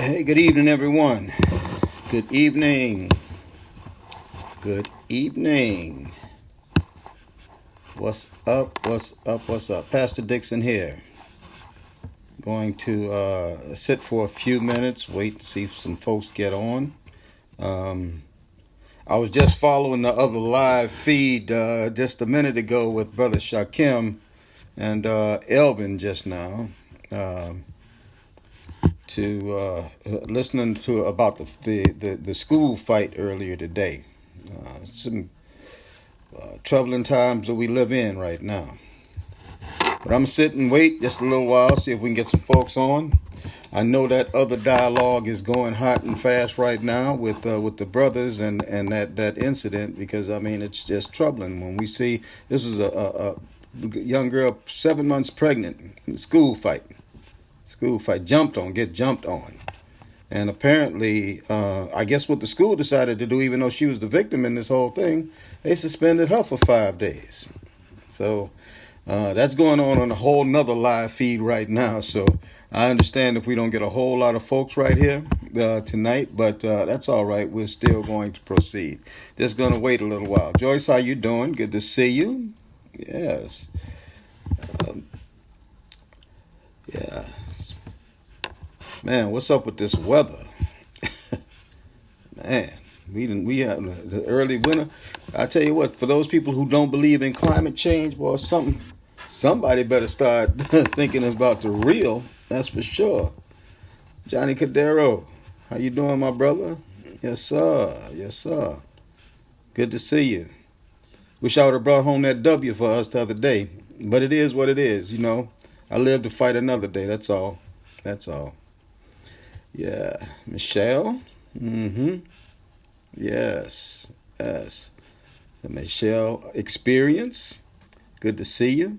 Hey, good evening, everyone. Good evening. Good evening. What's up? What's up? What's up? Pastor Dixon here. Going to sit for a few minutes, wait to see if some folks get on. I was just following the other live feed just a minute ago with Brother Shakim and Elvin just now. Listening to about the school fight earlier today. Some troubling times that we live in right now. But I'm gonna sit and wait just a little while, see if we can get some folks on. I know that other dialogue is going hot and fast right now with the brothers and that incident, because I mean it's just troubling when we see this is a young girl 7 months pregnant in the school fight, get jumped on. And apparently, I guess what the school decided to do, even though she was the victim in this whole thing, they suspended her for 5 days. So that's going on a whole nother live feed right now. So I understand if we don't get a whole lot of folks right here tonight, but that's all right. We're still going to proceed. Just going to wait a little while. Joyce, how you doing? Good to see you. Yes. Yeah. Man, what's up with this weather? Man, we have the early winter. I tell you what, for those people who don't believe in climate change, well, somebody better start thinking about the real. That's for sure. Johnny Cadero, how you doing, my brother? Yes, sir. Yes, sir. Good to see you. Wish I would have brought home that W for us the other day, but it is what it is. You know, I live to fight another day. That's all. That's all. Yeah, Michelle. Yes. The Michelle experience. Good to see you.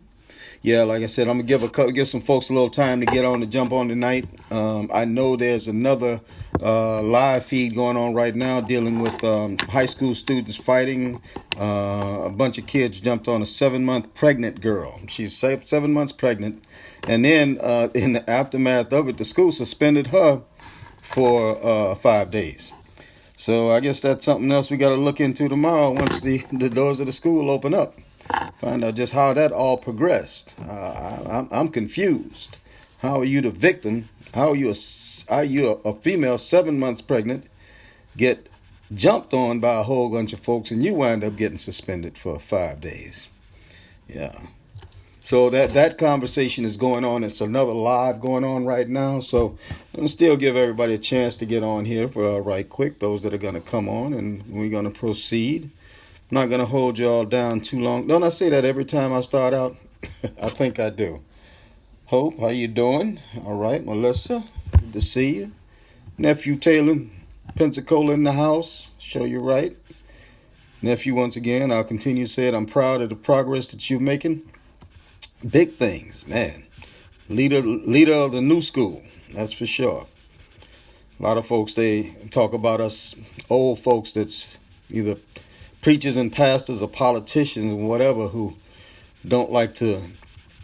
Yeah, like I said, I'm gonna give some folks a little time to get on to jump on tonight. I know there's another live feed going on right now dealing with high school students fighting. A bunch of kids jumped on a 7-month pregnant girl. She's 7 months pregnant, and then in the aftermath of it, the school suspended her for 5 days. So I guess that's something else we got to look into tomorrow once the doors of the school open up. Find out just how that all progressed. I'm confused. How are you the victim? How are you a female 7 months pregnant, get jumped on by a whole bunch of folks, and you wind up getting suspended for 5 days? Yeah. So that conversation is going on. It's another live going on right now. So I'm going to still give everybody a chance to get on here right quick, those that are going to come on, and we're going to proceed. I'm not going to hold you all down too long. Don't I say that every time I start out? I think I do. Hope, how you doing? All right, Melissa, good to see you. Nephew Taylor, Pensacola in the house. Show you right. Nephew, once again, I'll continue to say it. I'm proud of the progress that you're making. Big things, man. Leader of the new school, that's for sure. A lot of folks, they talk about us old folks that's either preachers and pastors or politicians or whatever who don't like to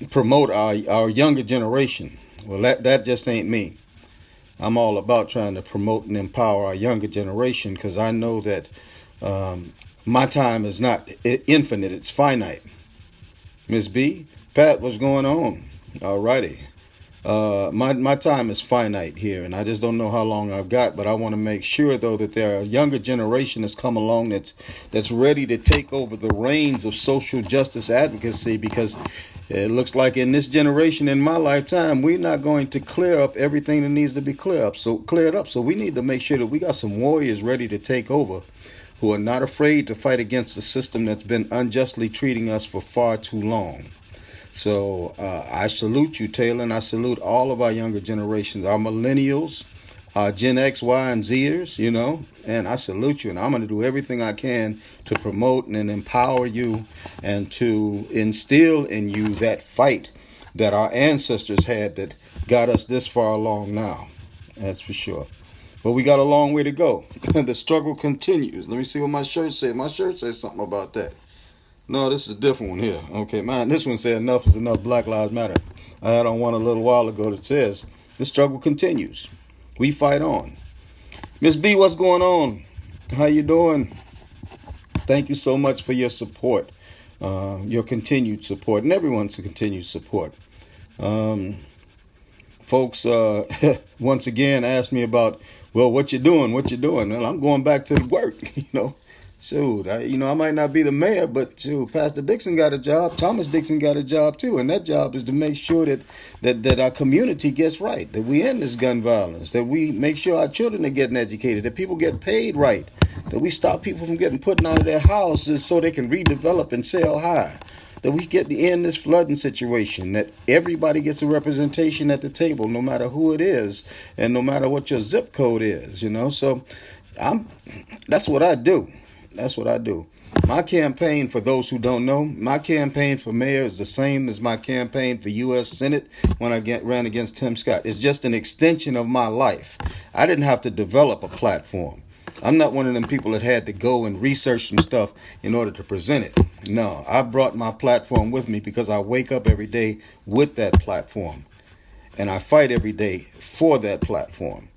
promote our younger generation. Well, that just ain't me. I'm all about trying to promote and empower our younger generation, because I know that my time is not infinite, it's finite. Miss B, Pat, what's going on? All righty. My time is finite here, and I just don't know how long I've got, but I want to make sure, though, that there are a younger generation that's come along that's ready to take over the reins of social justice advocacy, because it looks like in this generation, in my lifetime, we're not going to clear up everything that needs to be cleared up. So we need to make sure that we got some warriors ready to take over, who are not afraid to fight against the system that's been unjustly treating us for far too long. So I salute you, Taylor, and I salute all of our younger generations, our millennials, our Gen X, Y, and Zers, you know, and I salute you, and I'm going to do everything I can to promote and empower you and to instill in you that fight that our ancestors had that got us this far along now. That's for sure. But we got a long way to go. The struggle continues. Let me see what my shirt says. My shirt says something about that. No, this is a different one here. Okay, this one said enough is enough, Black Lives Matter. I had on one a little while ago that says the struggle continues. We fight on. Miss B, what's going on? How you doing? Thank you so much for your support, your continued support, and everyone's continued support. Folks, once again, asked me about, well, what you doing? What you doing? Well, I'm going back to the work, Shoot, I might not be the mayor, but shoot, Pastor Dixon got a job. Thomas Dixon got a job too, and that job is to make sure that our community gets right, that we end this gun violence, that we make sure our children are getting educated, that people get paid right, that we stop people from getting put out of their houses so they can redevelop and sell high, that we get to end this flooding situation, that everybody gets a representation at the table, no matter who it is, and no matter what your zip code is, So that's what I do. That's what I do. My campaign, for those who don't know, my campaign for mayor is the same as my campaign for U.S. Senate when I ran against Tim Scott. It's just an extension of my life. I didn't have to develop a platform. I'm not one of them people that had to go and research some stuff in order to present it. No, I brought my platform with me because I wake up every day with that platform. And I fight every day for that platform.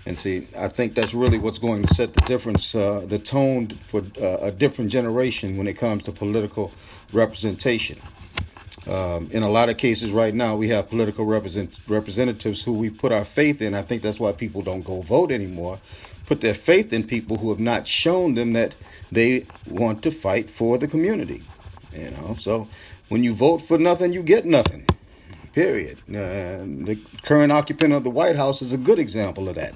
And see, I think that's really what's going to set the difference, the tone for a different generation when it comes to political representation. In a lot of cases right now, we have political representatives who we put our faith in. I think that's why people don't go vote anymore. Put their faith in people who have not shown them that they want to fight for the community. So when you vote for nothing, you get nothing. Period. The current occupant of the White House is a good example of that.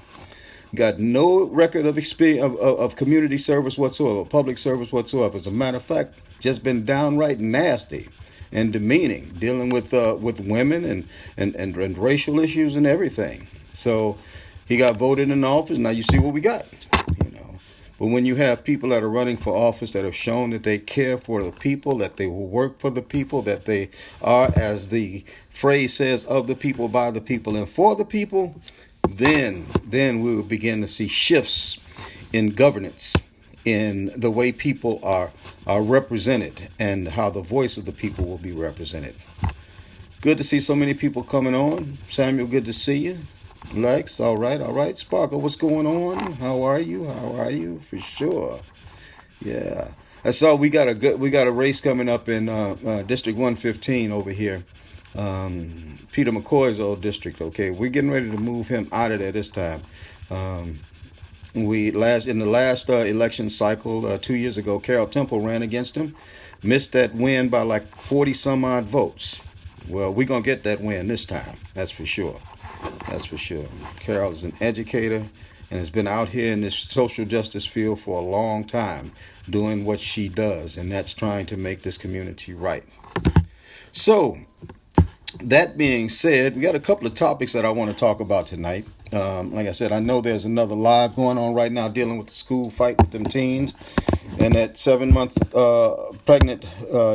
Got no record of experience of community service whatsoever, public service whatsoever. As a matter of fact, just been downright nasty and demeaning, dealing with women and racial issues and everything. So he got voted in office. Now you see what we got. But when you have people that are running for office that have shown that they care for the people, that they will work for the people, that they are, as the phrase says, of the people, by the people, and for the people, then we will begin to see shifts in governance, in the way people are represented, and how the voice of the people will be represented. Good to see so many people coming on. Samuel, good to see you. Lex, all right. Sparkle, what's going on? How are you? For sure. Yeah. I saw we got a race coming up in District 115 over here. Peter McCoy's old district. Okay, we're getting ready to move him out of there this time. In the last election cycle 2 years ago, Carol Temple ran against him, missed that win by like 40 some odd votes. Well, we're gonna get that win this time. That's for sure. Carol is an educator and has been out here in this social justice field for a long time doing what she does, and that's trying to make this community right. So, that being said, we got a couple of topics that I want to talk about tonight. Like I said, I know there's another live going on right now dealing with the school fight with them teens. And that 7-month pregnant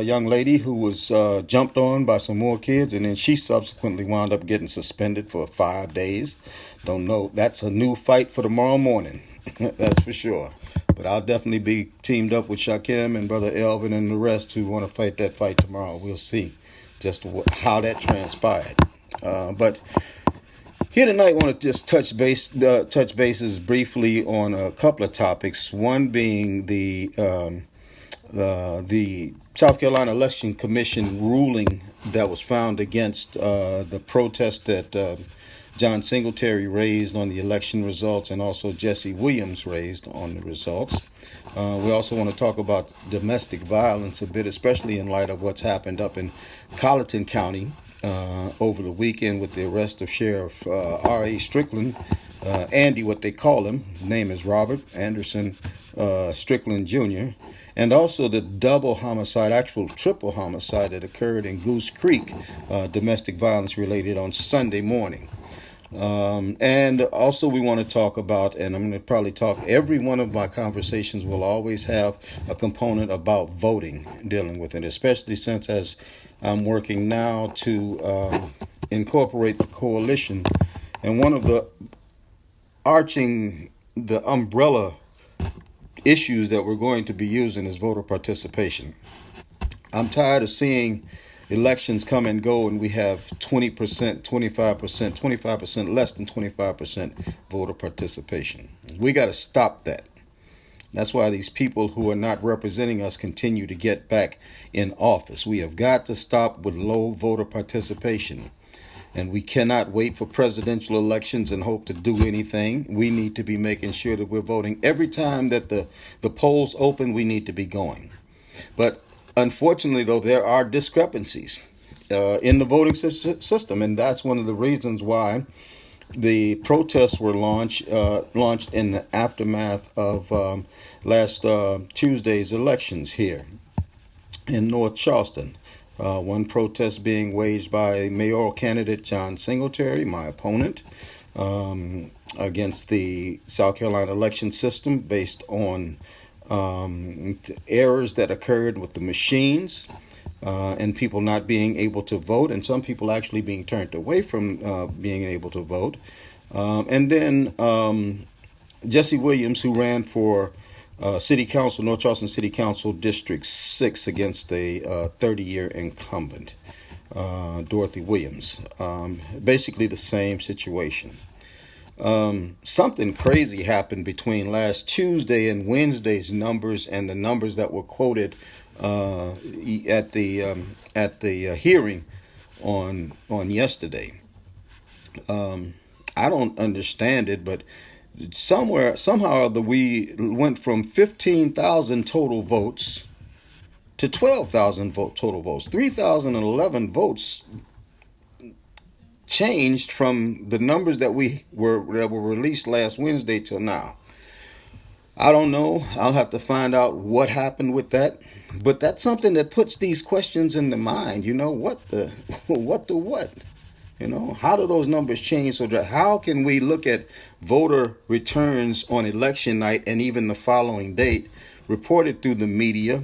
young lady who was jumped on by some more kids, and then she subsequently wound up getting suspended for 5 days. Don't know. That's a new fight for tomorrow morning. That's for sure. But I'll definitely be teamed up with Shakim and Brother Elvin and the rest who want to fight that fight tomorrow. We'll see just how that transpired. But here tonight, I want to just touch bases briefly on a couple of topics. One being the South Carolina Election Commission ruling that was found against the protest that John Singletary raised on the election results, and also Jesse Williams raised on the results. We also want to talk about domestic violence a bit, especially in light of what's happened up in Colleton County over the weekend with the arrest of Sheriff R.A. Strickland, Andy, what they call him. His name is Robert Anderson Strickland Jr., and also the double homicide, actual triple homicide that occurred in Goose Creek, domestic violence related on Sunday morning. And also we want to talk about, and I'm going to probably talk, every one of my conversations will always have a component about voting dealing with it, especially since as I'm working now to incorporate the coalition. And one of the umbrella issues that we're going to be using is voter participation. I'm tired of seeing elections come and go, and we have 20%, 25%, 25% less than 25% voter participation. We got to stop that. That's why these people who are not representing us continue to get back in office. We have got to stop with low voter participation. And we cannot wait for presidential elections and hope to do anything. We need to be making sure that we're voting. Every time that the polls open, we need to be going. But unfortunately, though, there are discrepancies in the voting system. And that's one of the reasons why the protests were launched in the aftermath of last Tuesday's elections here in North Charleston. One protest being waged by mayoral candidate John Singletary, my opponent, against the South Carolina election system based on errors that occurred with the machines and people not being able to vote, and some people actually being turned away from being able to vote. And then Jesse Williams, who ran for City Council, North Charleston City Council District 6 against a 30-year incumbent, Dorothy Williams. Basically the same situation. Something crazy happened between last Tuesday and Wednesday's numbers and the numbers that were quoted at the hearing on yesterday. I don't understand it, but somehow we went from 15,000 total votes to 12,000 total votes. 3,011 votes changed from the numbers that were released last Wednesday till now. I don't know. I'll have to find out what happened with that. But that's something that puts these questions in the mind. You know, what? You know, how do those numbers change? So how can we look at voter returns on election night and even the following date reported through the media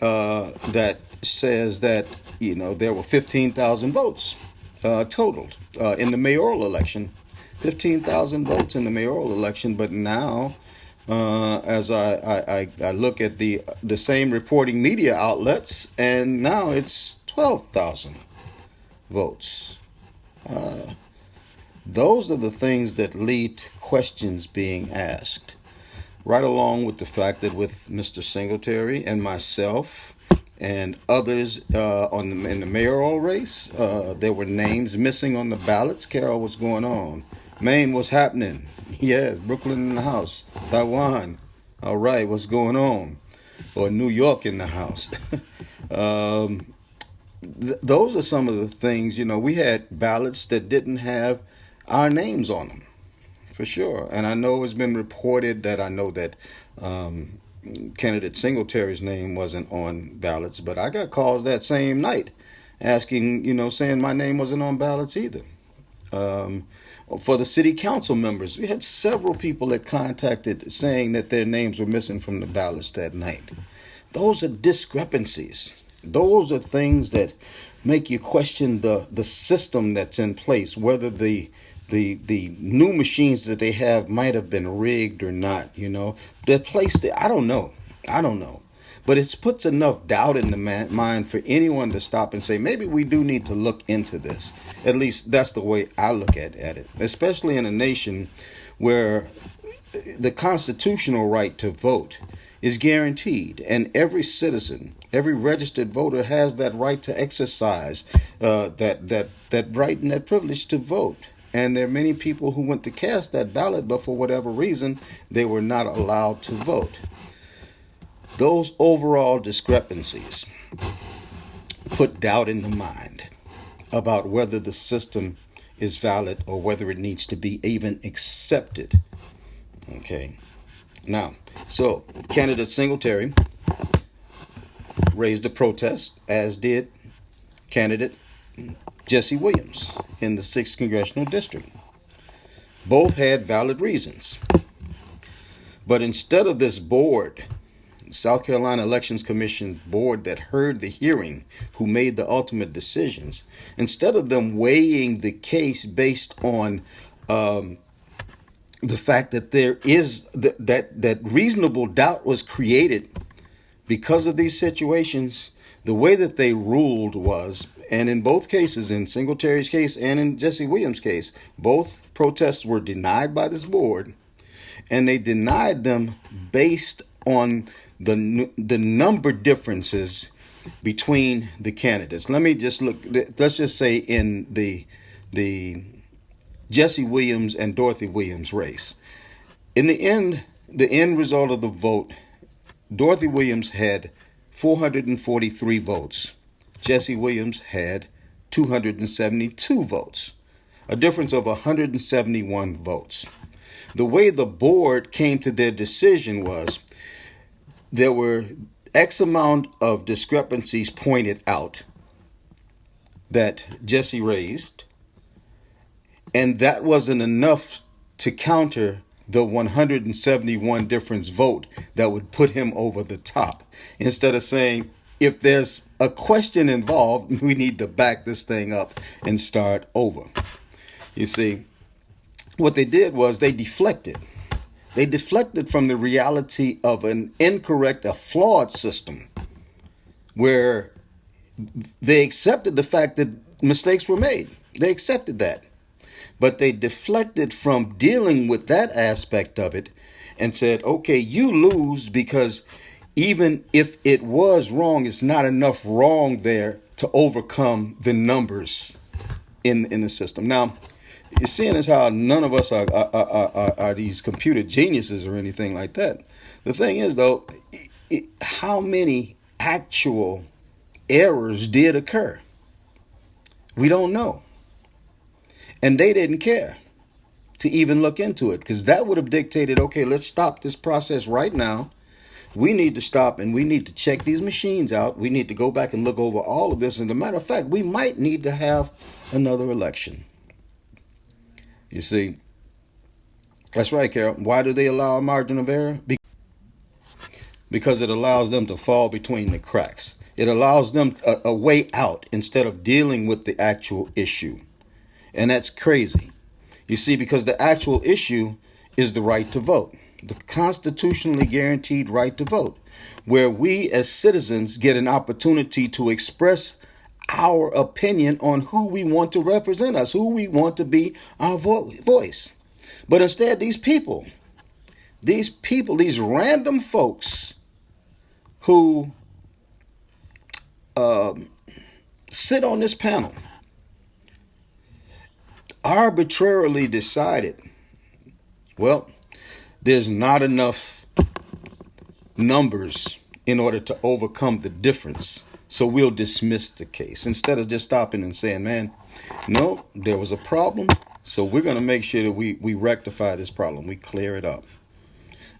that says that, you know, there were 15,000 votes totaled in the mayoral election, 15,000 votes in the mayoral election. But now, as I look at the same reporting media outlets, and now it's 12,000 votes. Those are the things that lead to questions being asked, right along with the fact that with Mr. Singletary and myself and others in the mayoral race, there were names missing on the ballots. Carol, what's going on? Maine, what's happening? Yes, Brooklyn in the house. Taiwan, all right, what's going on? Or New York in the house. Those are some of the things, you know, we had ballots that didn't have our names on them, for sure. And I know it's been reported that candidate Singletary's name wasn't on ballots, but I got calls that same night asking, you know, saying my name wasn't on ballots either. For the city council members, we had several people that contacted saying that their names were missing from the ballots that night. Those are discrepancies. Those are things that make you question the system that's in place, whether the new machines that they have might have been rigged or not. You know, they're placed there. I don't know. But it puts enough doubt in the mind for anyone to stop and say, maybe we do need to look into this. At least that's the way I look at it, especially in a nation where the constitutional right to vote is guaranteed, and every citizen, every registered voter has that right to exercise that right and that privilege to vote. And there are many people who went to cast that ballot, but for whatever reason, they were not allowed to vote. Those overall discrepancies put doubt in the mind about whether the system is valid or whether it needs to be even accepted. Okay. Now, so candidate Singletary raised a protest, as did candidate Jesse Williams in the 6th Congressional District. Both had valid reasons. But instead of this board, South Carolina Elections Commission's board that heard the hearing, who made the ultimate decisions, instead of them weighing the case based on the fact that there is that reasonable doubt was created because of these situations, the way that they ruled was, and in both cases, in Singletary's case and in Jesse Williams' case, both protests were denied by this board, and they denied them based on the number differences between the candidates. Let me just look. Let's just say in the Jesse Williams and Dorothy Williams race. In the end result of the vote, Dorothy Williams had 443 votes. Jesse Williams had 272 votes, a difference of 171 votes. The way the board came to their decision was there were X amount of discrepancies pointed out that Jesse raised, and that wasn't enough to counter the 171 difference vote that would put him over the top. Instead of saying, if there's a question involved, we need to back this thing up and start over. You see, what they did was they deflected. They deflected from the reality of an incorrect, a flawed system where they accepted the fact that mistakes were made. They accepted that. But they deflected from dealing with that aspect of it and said, okay, you lose because even if it was wrong, it's not enough wrong there to overcome the numbers in the system. Now, you're seeing as how none of us are these computer geniuses or anything like that. The thing is, though, how many actual errors did occur? We don't know. And they didn't care to even look into it, because that would have dictated, okay, let's stop this process right now. We need to stop and we need to check these machines out. We need to go back and look over all of this. And as a matter of fact, we might need to have another election. You see, that's right, Carol. Why do they allow a margin of error? Because it allows them to fall between the cracks. It allows them a way out instead of dealing with the actual issue. And that's crazy. You see, because the actual issue is the right to vote, the constitutionally guaranteed right to vote, where we as citizens get an opportunity to express our opinion on who we want to represent us, who we want to be our voice. But instead, these random folks who sit on this panel arbitrarily decided, well, there's not enough numbers in order to overcome the difference, so we'll dismiss the case instead of just stopping and saying, man, no, there was a problem, so we're going to make sure that we rectify this problem, we clear it up.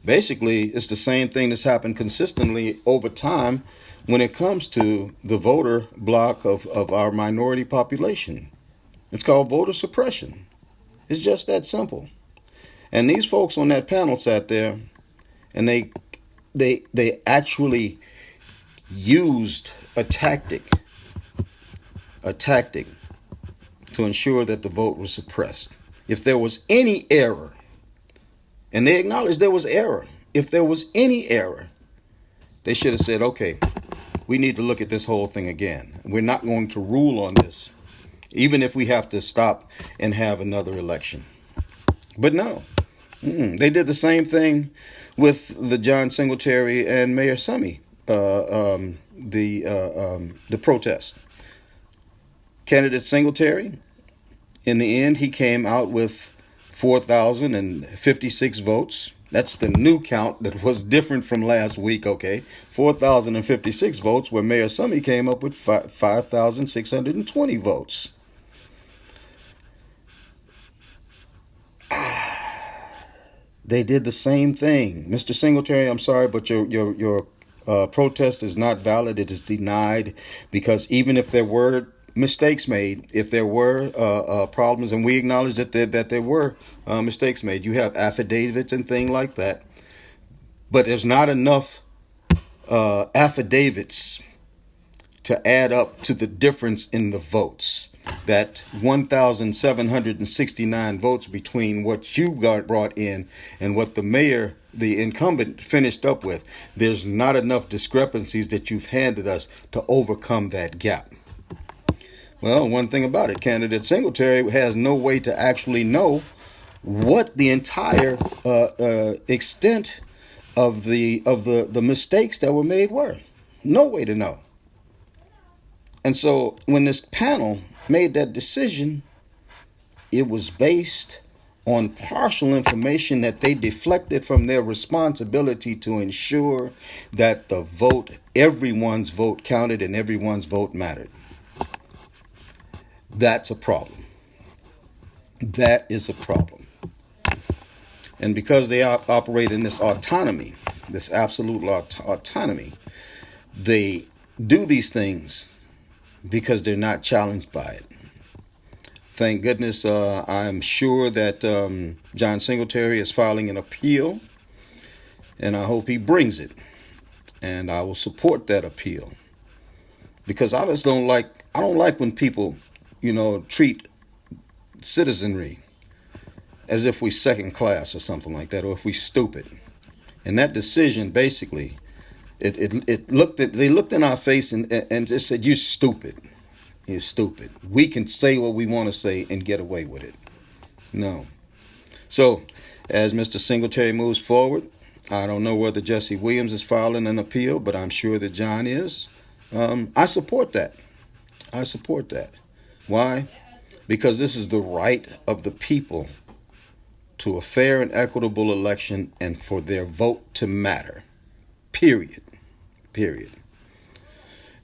Basically, it's the same thing that's happened consistently over time when it comes to the voter block of our minority population. It's called voter suppression. It's just that simple. And these folks on that panel sat there and they actually used a tactic to ensure that the vote was suppressed. If there was any error, and they acknowledged there was error, if there was any error, they should have said, okay, we need to look at this whole thing again. We're not going to rule on this, even if we have to stop and have another election. But no, they did the same thing with the John Singletary and Mayor Summy, the protest. Candidate Singletary, in the end, he came out with 4,056 votes. That's the new count that was different from last week, okay? 4,056 votes, where Mayor Summy came up with 5,620 votes. They did the same thing. Mr. Singletary, I'm sorry, but your protest is not valid. It is denied, because even if there were mistakes made, if there were problems, and we acknowledge that there were mistakes made, you have affidavits and things like that, but there's not enough affidavits to add up to the difference in the votes. that 1,769 votes between what you brought in and what the mayor, the incumbent, finished up with. There's not enough discrepancies that you've handed us to overcome that gap. Well, one thing about it, candidate Singletary has no way to actually know what the entire extent of the mistakes that were made were. No way to know. And so when this panel made that decision, it was based on partial information that they deflected from their responsibility to ensure that the vote, everyone's vote counted and everyone's vote mattered. That's a problem. That is a problem. And because they operate in this autonomy, this absolute autonomy, they do these things because they're not challenged by it. Thank goodness, I'm sure that John Singletary is filing an appeal, and I hope he brings it. And I will support that appeal, because I don't like when people, treat citizenry as if we second class or something like that, or if we stupid. And that decision, basically, they looked in our face and just said, "You're stupid. You're stupid. We can say what we want to say and get away with it." No. So, as Mr. Singletary moves forward, I don't know whether Jesse Williams is filing an appeal, but I'm sure that John is. I support that. I support that. Why? Because this is the right of the people to a fair and equitable election and for their vote to matter. Period. Period.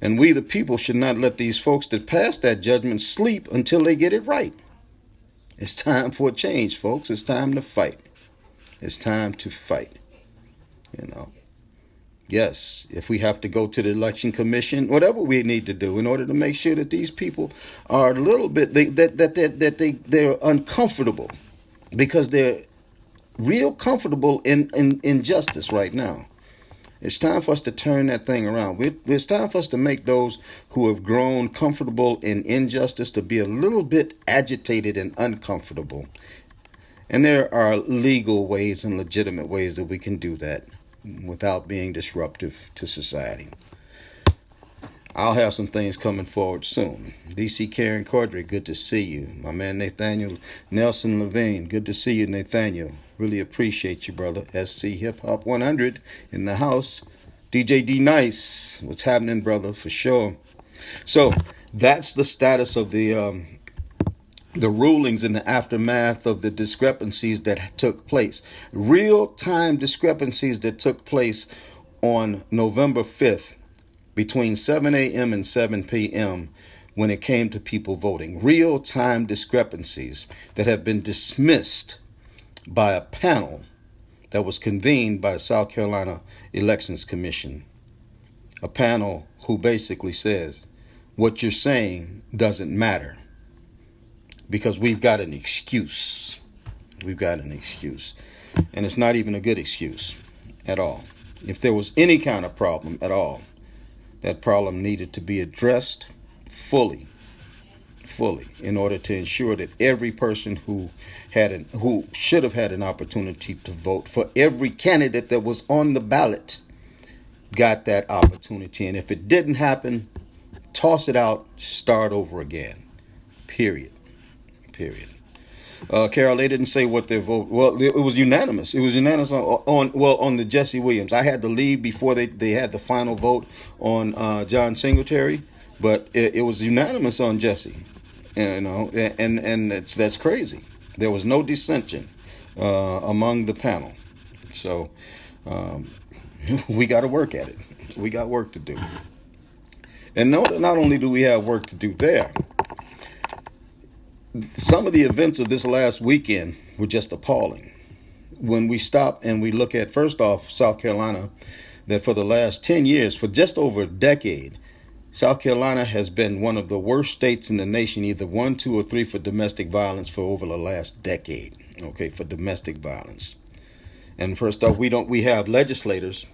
And we, the people, should not let these folks that pass that judgment sleep until they get it right. It's time for a change, folks. It's time to fight. It's time to fight. Yes, if we have to go to the election commission, whatever we need to do in order to make sure that these people are a little bit, they're uncomfortable, because they're real comfortable in injustice right now. It's time for us to turn that thing around. It's time for us to make those who have grown comfortable in injustice to be a little bit agitated and uncomfortable. And there are legal ways and legitimate ways that we can do that without being disruptive to society. I'll have some things coming forward soon. DC Karen Cordray, good to see you. My man Nathaniel Nelson Levine, good to see you, Nathaniel. Really appreciate you, brother. SC Hip Hop 100 in the house. DJ D Nice, what's happening, brother, for sure. So that's the status of the rulings in the aftermath of the discrepancies that took place. Real-time discrepancies that took place on November 5th between 7 a.m. and 7 p.m. when it came to people voting. Real-time discrepancies that have been dismissed by a panel that was convened by South Carolina Elections Commission. A panel who basically says, what you're saying doesn't matter, because we've got an excuse. We've got an excuse. And it's not even a good excuse at all. If there was any kind of problem at all, that problem needed to be addressed fully, in order to ensure that every person who should have had an opportunity to vote for every candidate that was on the ballot got that opportunity. And if it didn't happen, toss it out, start over again. Period. Carol, they didn't say what their vote. Well, it was unanimous. It was unanimous on the Jesse Williams. I had to leave before they had the final vote on John Singletary, but it was unanimous on Jesse. And that's crazy. There was no dissension among the panel. So we got to work at it. We got work to do. And not only do we have work to do there, some of the events of this last weekend were just appalling. When we stop and we look at, first off, South Carolina, that for the last 10 years, for just over a decade, South Carolina has been one of the worst states in the nation, either 1, 2, or 3 for domestic violence for over the last decade. Okay, for domestic violence. And first off, we have legislators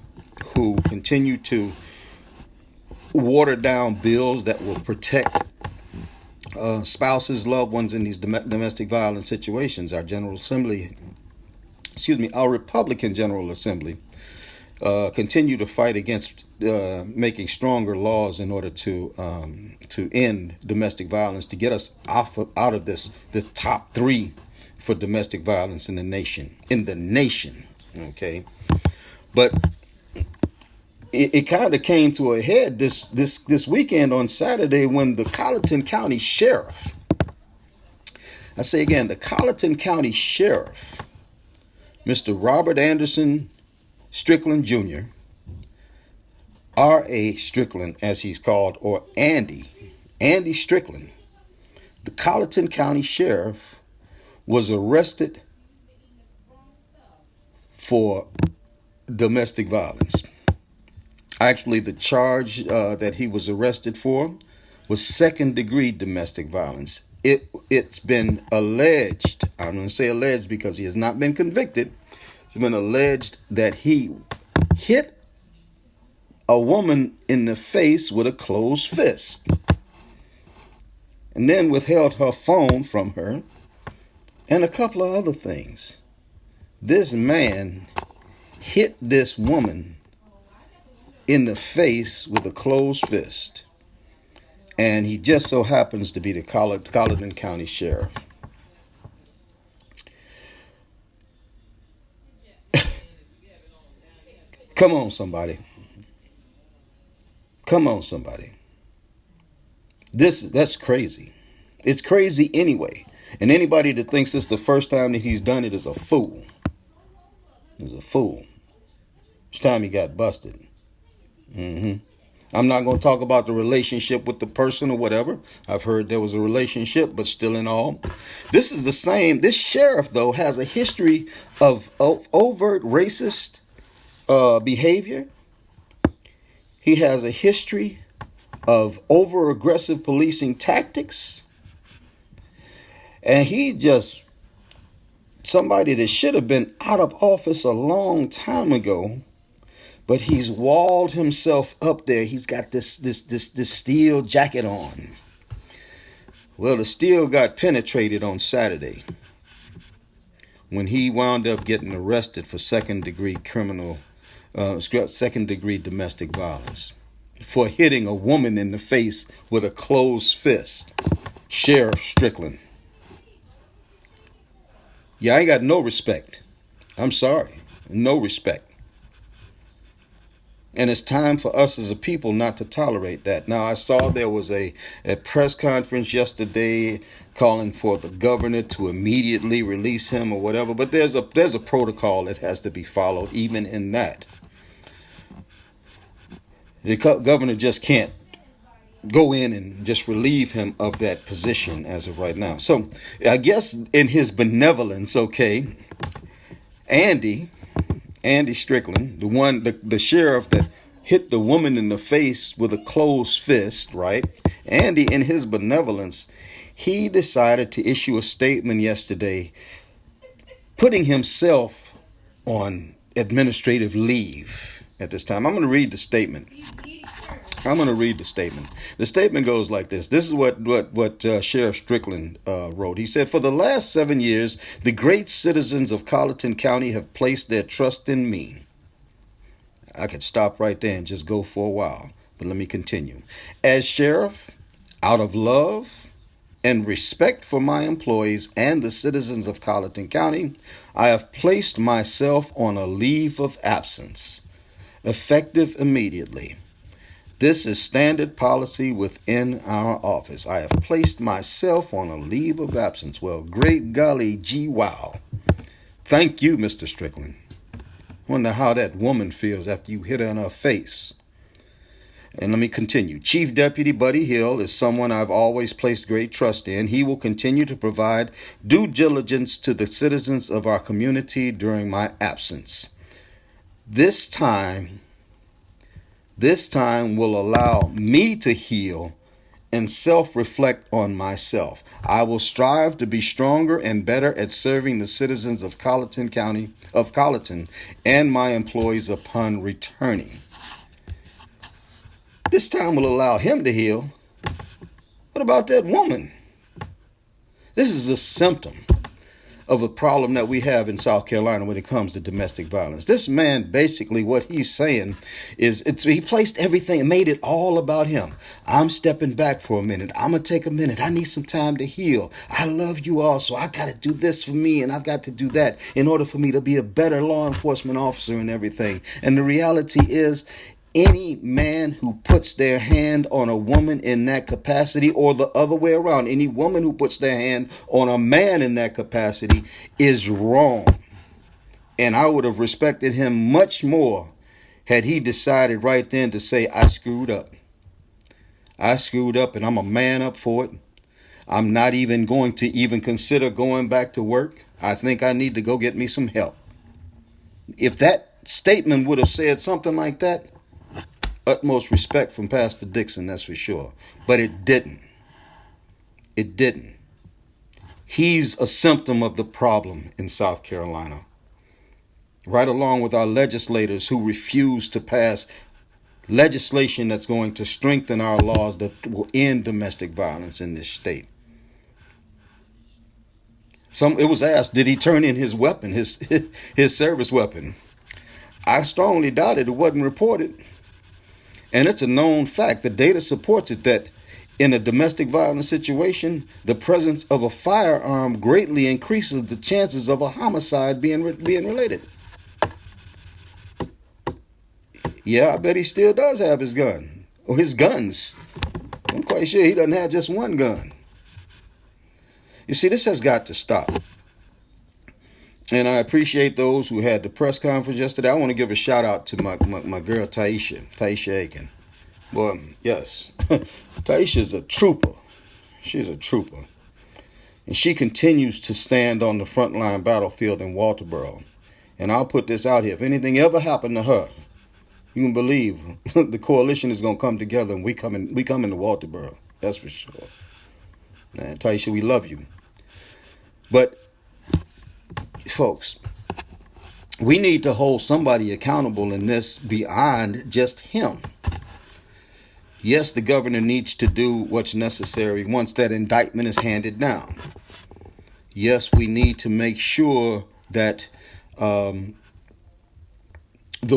who continue to water down bills that will protect spouses, loved ones in these domestic violence situations. Our Republican General Assembly continue to fight against making stronger laws in order to end domestic violence, to get us out of the top three for domestic violence in the nation. Okay, but it kind of came to a head this weekend on Saturday when the Colleton County Sheriff, I say again, the Colleton County Sheriff, Mr. Robert Anderson Strickland Jr., R.A. Strickland as he's called, or Andy Strickland, the Colleton County Sheriff, was arrested for domestic violence. Actually, the charge that he was arrested for was second-degree domestic violence. It's been alleged, I'm going to say alleged because he has not been convicted. It's been alleged that he hit a woman in the face with a closed fist and then withheld her phone from her and a couple of other things. This man hit this woman in the face with a closed fist, and he just so happens to be the Colleton County Sheriff. Come on, somebody. That's crazy. It's crazy anyway. And anybody that thinks it's the first time that he's done it is a fool. Each time he got busted. I'm not going to talk about the relationship with the person or whatever. I've heard there was a relationship, but still in all. This is the same. This sheriff, though, has a history of overt racist behavior. He has a history of over-aggressive policing tactics. And he just somebody that should have been out of office a long time ago. But he's walled himself up there. He's got this steel jacket on. Well, the steel got penetrated on Saturday when he wound up getting arrested for second-degree domestic violence for hitting a woman in the face with a closed fist. Sheriff Strickland. Yeah, I ain't got no respect. I'm sorry. No respect. And it's time for us as a people not to tolerate that. Now, I saw there was a press conference yesterday calling for the governor to immediately release him or whatever. But there's a protocol that has to be followed even in that. The governor just can't go in and just relieve him of that position as of right now. So I guess in his benevolence, okay, Andy Strickland, the sheriff that hit the woman in the face with a closed fist, right? Andy, in his benevolence, he decided to issue a statement yesterday, putting himself on administrative leave at this time. I'm going to read the statement. The statement goes like this. This is what Sheriff Strickland wrote. He said, "For the last 7 years, the great citizens of Colleton County have placed their trust in me." I could stop right there and just go for a while, but let me continue. "As sheriff, out of love and respect for my employees and the citizens of Colleton County, I have placed myself on a leave of absence, effective immediately. This is standard policy within our office. I have placed myself on a leave of absence." Well, great golly gee wow. Thank you, Mr. Strickland. Wonder how that woman feels after you hit her in her face. And let me continue. "Chief Deputy Buddy Hill is someone I've always placed great trust in. He will continue to provide due diligence to the citizens of our community during my absence. This time will allow me to heal and self-reflect on myself. I will strive to be stronger and better at serving the citizens of Colleton and my employees upon returning." This time will allow him to heal. What about that woman? This is a symptom of a problem that we have in South Carolina when it comes to domestic violence. This man, basically what he's saying is he placed everything and made it all about him. I'm stepping back for a minute. I'm going to take a minute. I need some time to heal. I love you all, so I got to do this for me and I've got to do that in order for me to be a better law enforcement officer and everything. And the reality is, any man who puts their hand on a woman in that capacity, or the other way around, any woman who puts their hand on a man in that capacity is wrong. And I would have respected him much more had he decided right then to say, I screwed up. I screwed up and I'm a man up for it. I'm not even going to even consider going back to work. I think I need to go get me some help. If that statement would have said something like that, utmost respect from Pastor Dixon, that's for sure. But it didn't. It didn't. He's a symptom of the problem in South Carolina. Right along with our legislators who refuse to pass legislation that's going to strengthen our laws that will end domestic violence in this state. It was asked, did he turn in his weapon, his service weapon? I strongly doubt it. It wasn't reported. And it's a known fact. The data supports it that in a domestic violence situation, the presence of a firearm greatly increases the chances of a homicide being related. Yeah, I bet he still does have his gun, or his guns. I'm quite sure he doesn't have just one gun. You see, this has got to stop. And I appreciate those who had the press conference yesterday. I want to give a shout out to my girl Taisha Aiken. Well, yes, Taisha's a trooper. She's a trooper. And she continues to stand on the front line battlefield in Walterboro. And I'll put this out here. If anything ever happened to her, you can believe the coalition is going to come together and we come into Walterboro. That's for sure. Man, Taisha, we love you. But folks, we need to hold somebody accountable in this beyond just him. Yes, the governor needs to do what's necessary once that indictment is handed down. Yes, we need to make sure that the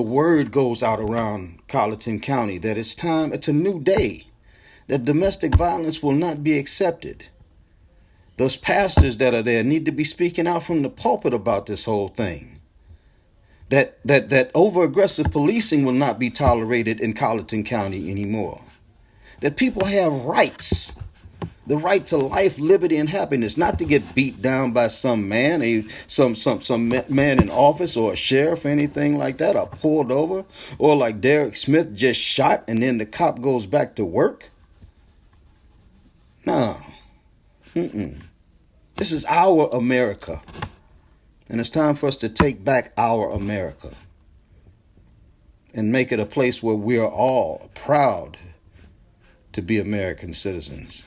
word goes out around Colleton County that it's time, it's a new day, that domestic violence will not be accepted. Those pastors that are there need to be speaking out from the pulpit about this whole thing. That over-aggressive policing will not be tolerated in Colleton County anymore. That people have rights. The right to life, liberty, and happiness, not to get beat down by some man, some man in office or a sheriff or anything like that, or pulled over, or like Derek Smith just shot and then the cop goes back to work. No. This is our America. And it's time for us to take back our America and make it a place where we are all proud to be American citizens.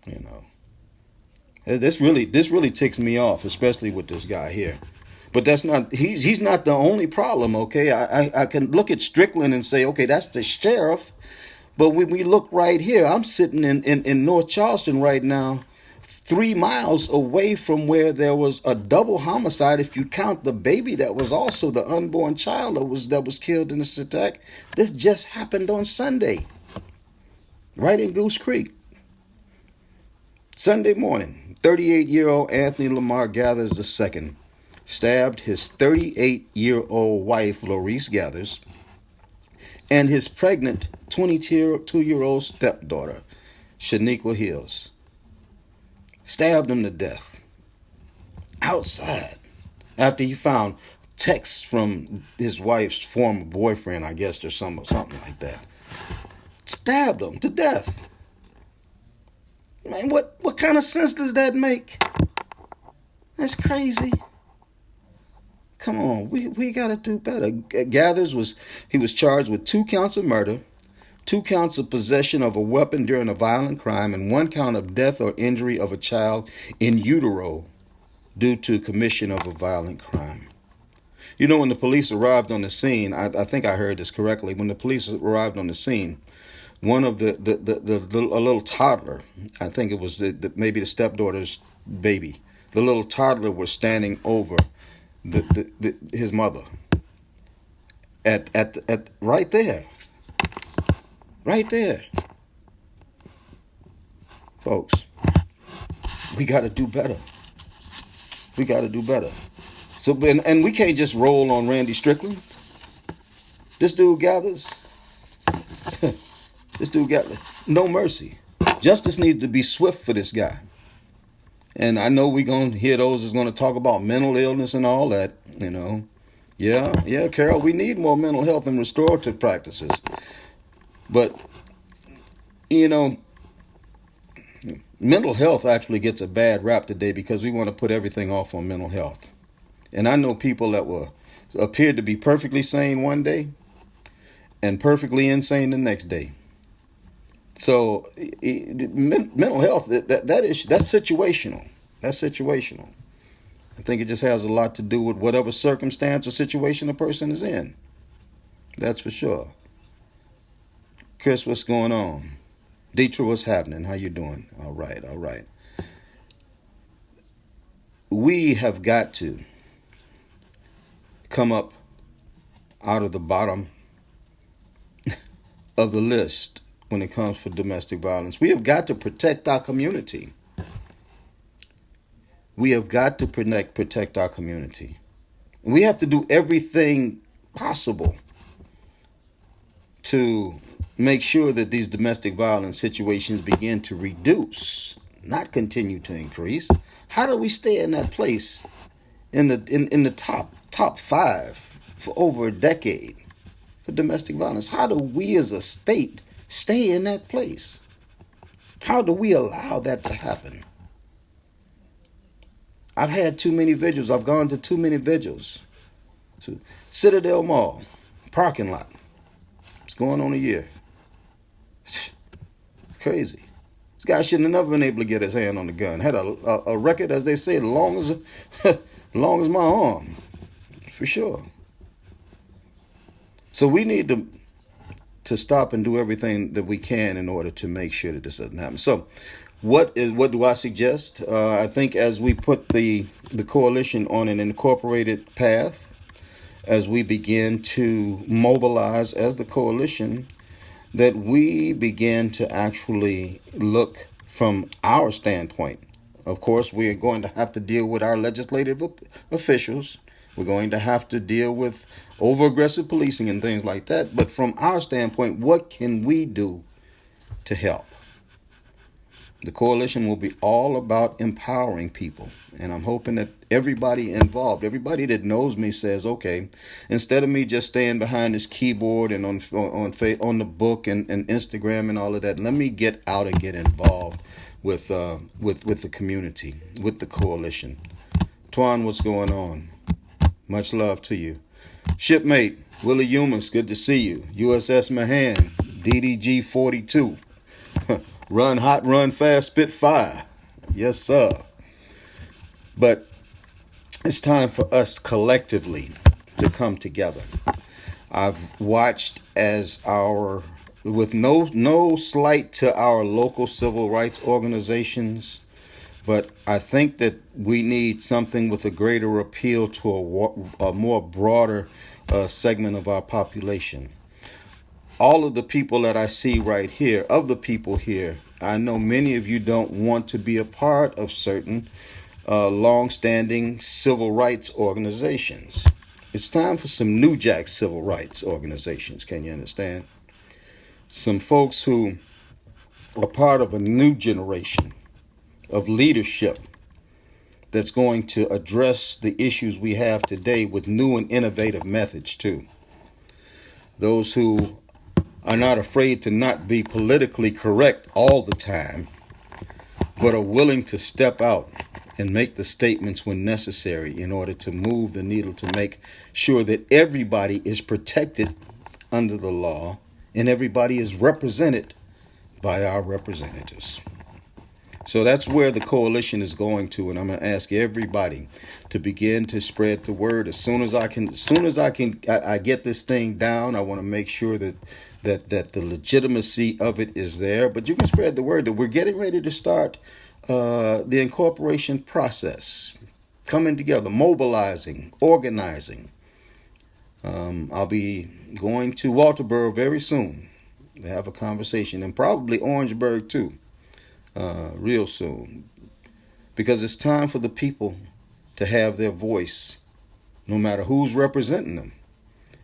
You know, this really ticks me off, especially with this guy here. But he's not the only problem. Okay, I can look at Strickland and say, okay, that's the sheriff. But when we look right here, I'm sitting in North Charleston right now, 3 miles away from where there was a double homicide. If you count the baby that was also the unborn child that was killed in this attack. This just happened on Sunday, right in Goose Creek. Sunday morning, 38-year-old Anthony Lamar Gathers II stabbed his 38-year-old wife, Lorice Gathers, and his pregnant 22-year-old stepdaughter, Shaniqua Hills. Stabbed them to death outside after he found texts from his wife's former boyfriend, I guess, or something like that. Stabbed them to death. Man, what kind of sense does that make? That's crazy. Come on, we got to do better. Gathers was charged with 2 counts of murder, 2 counts of possession of a weapon during a violent crime, and 1 count of death or injury of a child in utero due to commission of a violent crime. You know, when the police arrived on the scene, I think I heard this correctly. When the police arrived on the scene, one of a little toddler, I think it was maybe the stepdaughter's baby, the little toddler was standing over his mother at right there, folks. We got to do better. We got to do better. So, and we can't just roll on Randy Strickland. This dude gathers. This dude gathers. No mercy. Justice needs to be swift for this guy. And I know we're going to hear those that's going to talk about mental illness and all that, you know. Yeah, Carol, we need more mental health and restorative practices. But, you know, mental health actually gets a bad rap today because we want to put everything off on mental health. And I know people that appeared to be perfectly sane one day and perfectly insane the next day. So mental health, that's situational. That's situational. I think it just has a lot to do with whatever circumstance or situation a person is in. That's for sure. Chris, what's going on? Deetra, what's happening? How you doing? All right. We have got to come up out of the bottom of the list when it comes for domestic violence. We have got to protect our community. We have got to protect our community. We have to do everything possible to make sure that these domestic violence situations begin to reduce, not continue to increase. How do we stay in that place in the top 5 for over a decade for domestic violence? How do we as a state stay in that place? How do we allow that to happen? I've had too many vigils. I've gone to too many vigils. To Citadel Mall, parking lot. It's going on a year. Crazy. This guy shouldn't have never been able to get his hand on the gun. Had a record, as they say, long as my arm, for sure. So we need to stop and do everything that we can in order to make sure that this doesn't happen. So, what do I suggest? I think as we put the coalition on an incorporated path, as we begin to mobilize as the coalition, that we begin to actually look from our standpoint. Of course, we are going to have to deal with our legislative officials. We're going to have to deal with over-aggressive policing and things like that. But from our standpoint, what can we do to help? The coalition will be all about empowering people. And I'm hoping that everybody involved, everybody that knows me says, okay, instead of me just staying behind this keyboard and on the book and Instagram and all of that, let me get out and get involved with the community, with the coalition. Twan, what's going on? Much love to you. Shipmate, Willie Humans, good to see you. USS Mahan, DDG 42. Run hot, run fast, spit fire. Yes, sir. But it's time for us collectively to come together. I've watched as with no slight to our local civil rights organizations, but I think that we need something with a greater appeal to a more broader segment of our population. All of the people that I see right here, of the people here, I know many of you don't want to be a part of certain long-standing civil rights organizations. It's time for some New Jack civil rights organizations. Can you understand? Some folks who are part of a new generation of leadership that's going to address the issues we have today with new and innovative methods too. Those who are not afraid to not be politically correct all the time, but are willing to step out and make the statements when necessary in order to move the needle to make sure that everybody is protected under the law and everybody is represented by our representatives. So that's where the coalition is going to, and I'm going to ask everybody to begin to spread the word as soon as I get this thing down. I want to make sure that that the legitimacy of it is there. But you can spread the word that we're getting ready to start the incorporation process, coming together, mobilizing, organizing. I'll be going to Walterboro very soon to have a conversation, and probably Orangeburg too, real soon, because it's time for the people to have their voice, no matter who's representing them.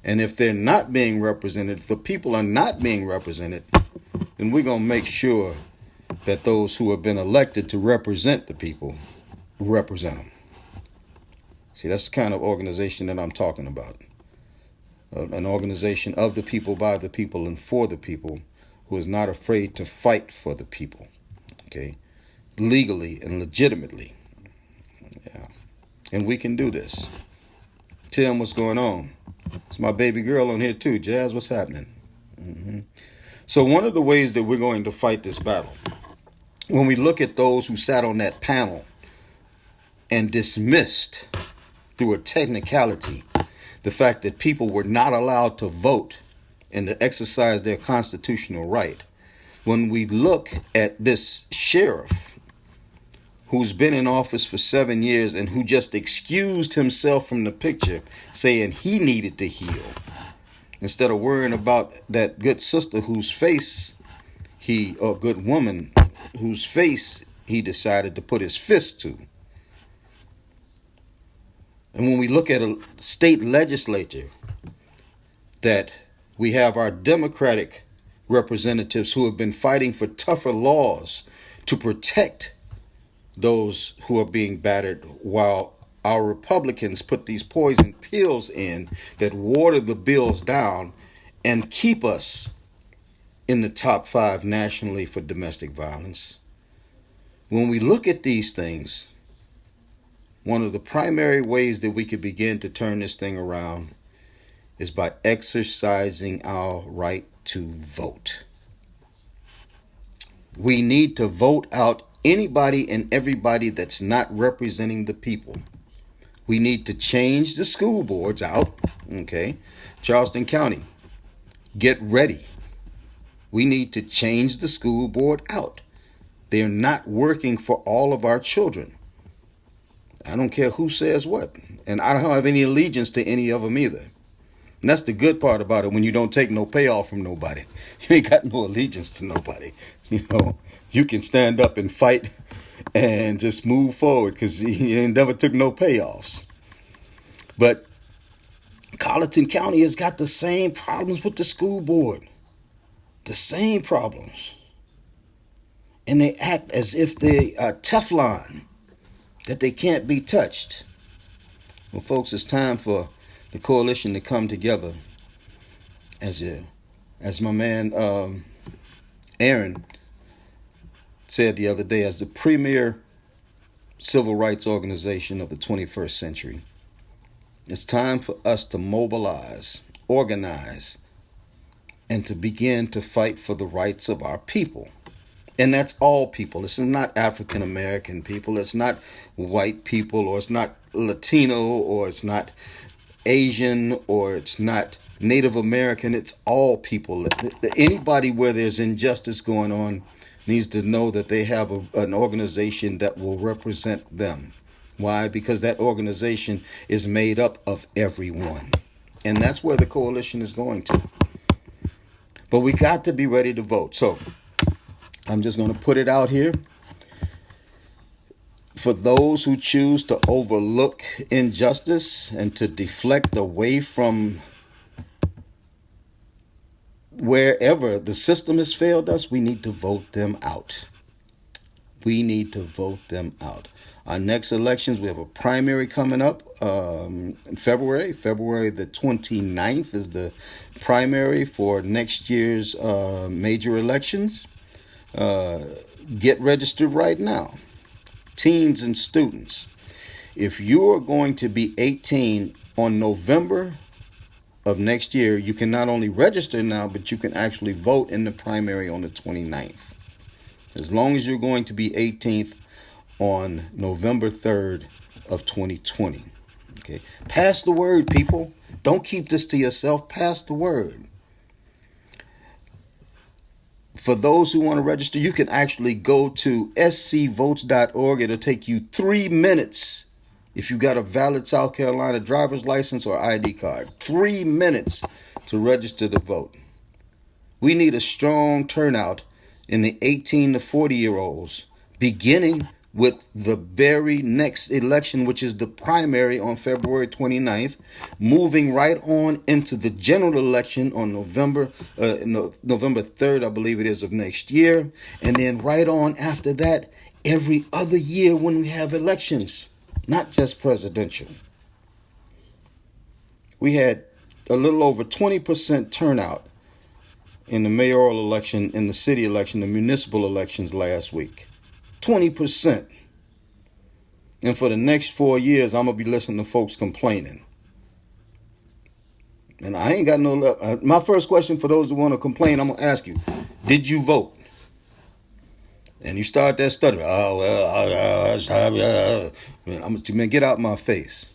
And if they're not being represented, if the people are not being represented, then we're going to make sure that those who have been elected to represent the people represent them. See, that's the kind of organization that I'm talking about. An organization of the people, by the people, and for the people, who is not afraid to fight for the people, okay, legally and legitimately. Yeah. And we can do this. Tim, what's going on? It's my baby girl on here too. Jazz, what's happening? So one of the ways that we're going to fight this battle, when we look at those who sat on that panel and dismissed through a technicality the fact that people were not allowed to vote and to exercise their constitutional right, when we look at this sheriff who's been in office for 7 years and who just excused himself from the picture, saying he needed to heal, instead of worrying about that good sister whose face or good woman whose face he decided to put his fist to. And when we look at a state legislature, that we have our Democratic representatives who have been fighting for tougher laws to protect those who are being battered, while our Republicans put these poison pills in that water the bills down and keep us in the top 5 nationally for domestic violence. When we look at these things, one of the primary ways that we could begin to turn this thing around is by exercising our right to vote. We need to vote out anybody and everybody that's not representing the people. We need to change the school boards out. Okay, Charleston County, get ready. We need to change the school board out. They're not working for all of our children. I don't care who says what. And I don't have any allegiance to any of them either. And that's the good part about it, when you don't take no payoff from nobody. You ain't got no allegiance to nobody. You know, you can stand up and fight and just move forward because you never took no payoffs. But Colleton County has got the same problems with the school board. The same problems. And they act as if they are Teflon, that they can't be touched. Well, folks, it's time for the coalition to come together. As my man Aaron said the other day, as the premier civil rights organization of the 21st century, it's time for us to mobilize, organize, and to begin to fight for the rights of our people. And that's all people. This is not African American people. It's not white people, or it's not Latino, or it's not Asian, or it's not Native American. It's all people. Anybody where there's injustice going on needs to know that they have an organization that will represent them. Why? Because that organization is made up of everyone. And that's where the coalition is going to. But we got to be ready to vote. So I'm just going to put it out here. For those who choose to overlook injustice and to deflect away from wherever the system has failed us, we need to vote them out. We need to vote them out. Our next elections, we have a primary coming up in February. February the 29th is the primary for next year's major elections. Get registered right now. Teens and students. If you are going to be 18 on November of next year, you can not only register now, but you can actually vote in the primary on the 29th. As long as you're going to be 18th on November 3rd of 2020. Okay. Pass the word, people. Don't keep this to yourself. Pass the word. For those who want to register, you can actually go to scvotes.org. It'll take you 3 minutes if you got a valid South Carolina driver's license or ID card. 3 minutes to register to vote. We need a strong turnout in the 18 to 40-year-olds, beginning with the very next election, which is the primary on February 29th, moving right on into the general election on November 3rd, I believe it is, of next year. And then right on after that, every other year when we have elections, not just presidential. We had a little over 20% turnout in the mayoral election, in the city election, the municipal elections last week. 20%. And for the next 4 years, I'm going to be listening to folks complaining. And I ain't got no... My first question for those who want to complain, I'm going to ask you, did you vote? And you start that stutter. Oh, well, man, get out my face.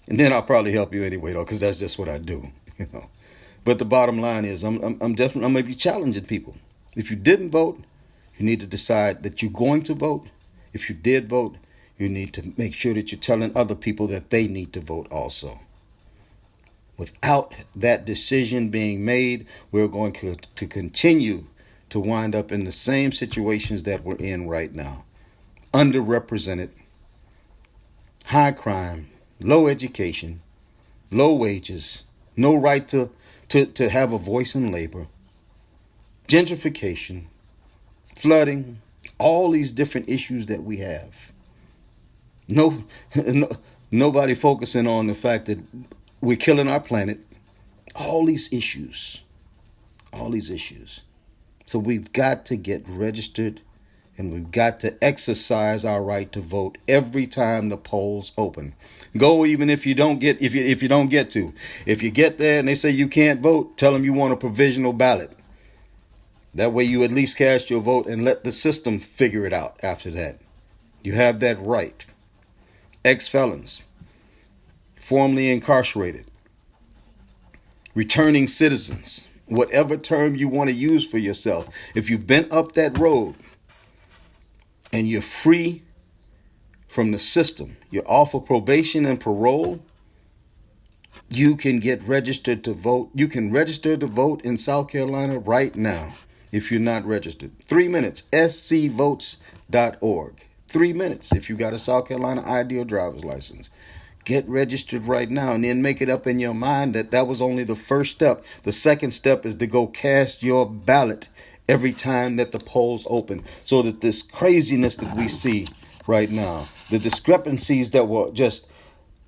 And then I'll probably help you anyway, though, because that's just what I do, you know. But the bottom line is, I'm definitely, I'm going to be challenging people. If you didn't vote, you need to decide that you're going to vote. If you did vote, you need to make sure that you're telling other people that they need to vote also. Without that decision being made, we're going to continue to wind up in the same situations that we're in right now. Underrepresented, high crime, low education, low wages, no right to have a voice in labor, gentrification, flooding, all these different issues that we have. Nobody focusing on the fact that we're killing our planet. All these issues. So we've got to get registered, and we've got to exercise our right to vote every time the polls open. Go even if you don't get if you don't get to. If you get there and they say you can't vote, tell them you want a provisional ballot. That way you at least cast your vote and let the system figure it out after that. You have that right. Ex-felons, formerly incarcerated, returning citizens, whatever term you want to use for yourself. If you've been up that road and you're free from the system, you're off of probation and parole, you can get registered to vote. You can register to vote in South Carolina right now if you're not registered. 3 minutes, scvotes.org. 3 minutes if you got a South Carolina ID or driver's license. Get registered right now, and then make it up in your mind that that was only the first step. The second step is to go cast your ballot every time that the polls open, so that this craziness that we see right now, the discrepancies that were just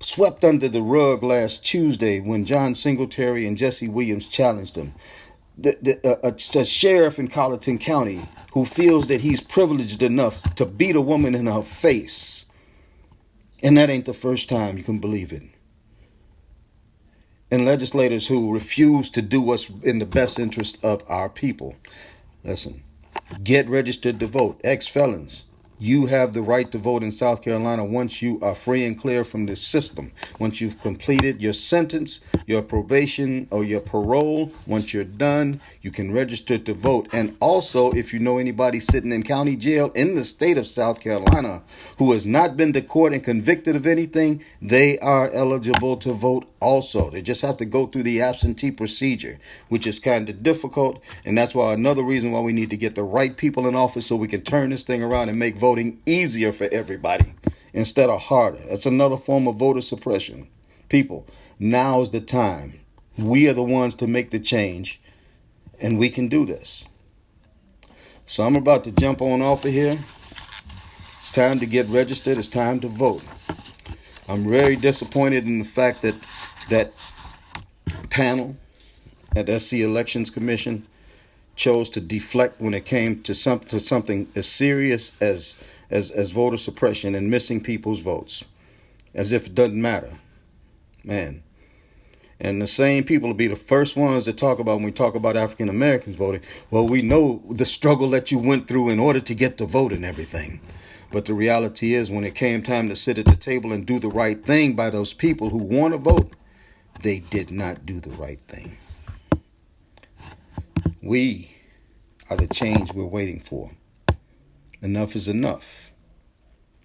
swept under the rug last Tuesday when John Singletary and Jesse Williams challenged him. A sheriff in Colleton County who feels that he's privileged enough to beat a woman in her face. And that ain't the first time, you can believe it. And legislators who refuse to do what's in the best interest of our people. Listen, get registered to vote. Ex-felons, you have the right to vote in South Carolina once you are free and clear from this system. Once you've completed your sentence, your probation, or your parole, once you're done, you can register to vote. And also, if you know anybody sitting in county jail in the state of South Carolina who has not been to court and convicted of anything, they are eligible to vote also. They just have to go through the absentee procedure, which is kind of difficult. And that's why another reason why we need to get the right people in office so we can turn this thing around and make voting easier for everybody instead of harder. That's another form of voter suppression. People, now is the time. We are the ones to make the change, and we can do this. So I'm about to jump on off of here. It's time to get registered. It's time to vote. I'm very disappointed in the fact that that panel at SC Elections Commission chose to deflect when it came to something as serious as voter suppression and missing people's votes, as if it doesn't matter, man. And the same people will be the first ones to talk about when we talk about African Americans voting. Well, we know the struggle that you went through in order to get to vote and everything. But the reality is, when it came time to sit at the table and do the right thing by those people who want to vote, they did not do the right thing. We are the change we're waiting for. Enough is enough.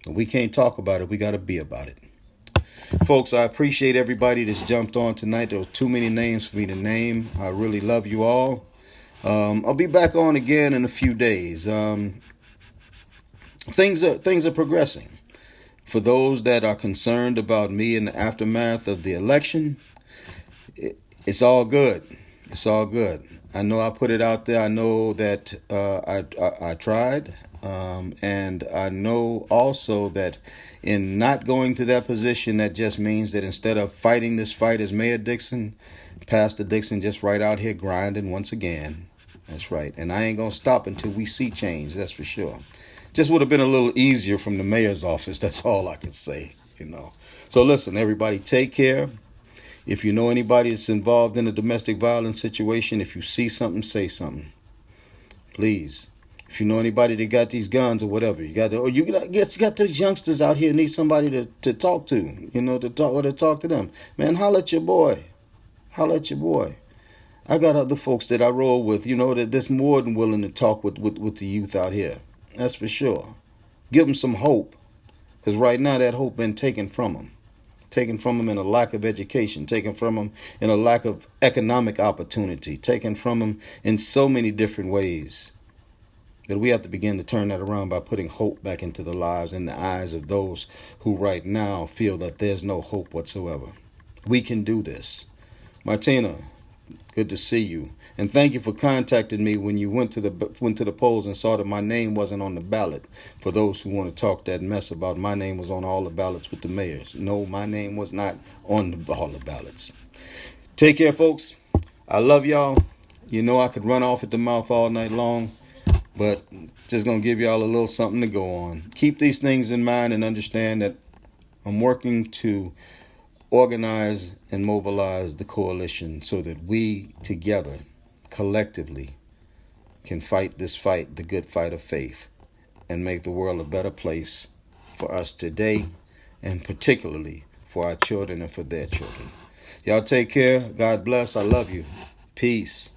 We can't talk about it. We got to be about it. Folks, I appreciate everybody that's jumped on tonight. There were too many names for me to name. I really love you all. I'll be back on again in a few days. Things are progressing. For those that are concerned about me in the aftermath of the election, it's all good. It's all good. I know I put it out there. I know that I tried. And I know also that in not going to that position, that just means that instead of fighting this fight as Mayor Dixon, Pastor Dixon just right out here grinding once again. That's right. And I ain't going to stop until we see change. That's for sure. Just would have been a little easier from the mayor's office. That's all I can say, So listen, everybody, take care. If you know anybody that's involved in a domestic violence situation, if you see something, say something. Please. If you know anybody that got these guns or whatever, you got those youngsters out here who need somebody to talk to, to talk to them. Man, holler at your boy. Holler at your boy. I got other folks that I roll with, that's more than willing to talk with the youth out here. That's for sure. Give them some hope. Because right now that hope been taken from them. Taken from them in a lack of education. Taken from them in a lack of economic opportunity. Taken from them in so many different ways. That we have to begin to turn that around by putting hope back into the lives and the eyes of those who right now feel that there's no hope whatsoever. We can do this. Martina, good to see you. And thank you for contacting me when you went to the polls and saw that my name wasn't on the ballot. For those who want to talk that mess about my name was on all the ballots with the mayors. No, my name was not on all the ballots. Take care, folks. I love y'all. I could run off at the mouth all night long. But just going to give y'all a little something to go on. Keep these things in mind and understand that I'm working to organize and mobilize the coalition so that we together, collectively, can fight this fight, the good fight of faith, and make the world a better place for us today and particularly for our children and for their children. Y'all take care. God bless. I love you. Peace.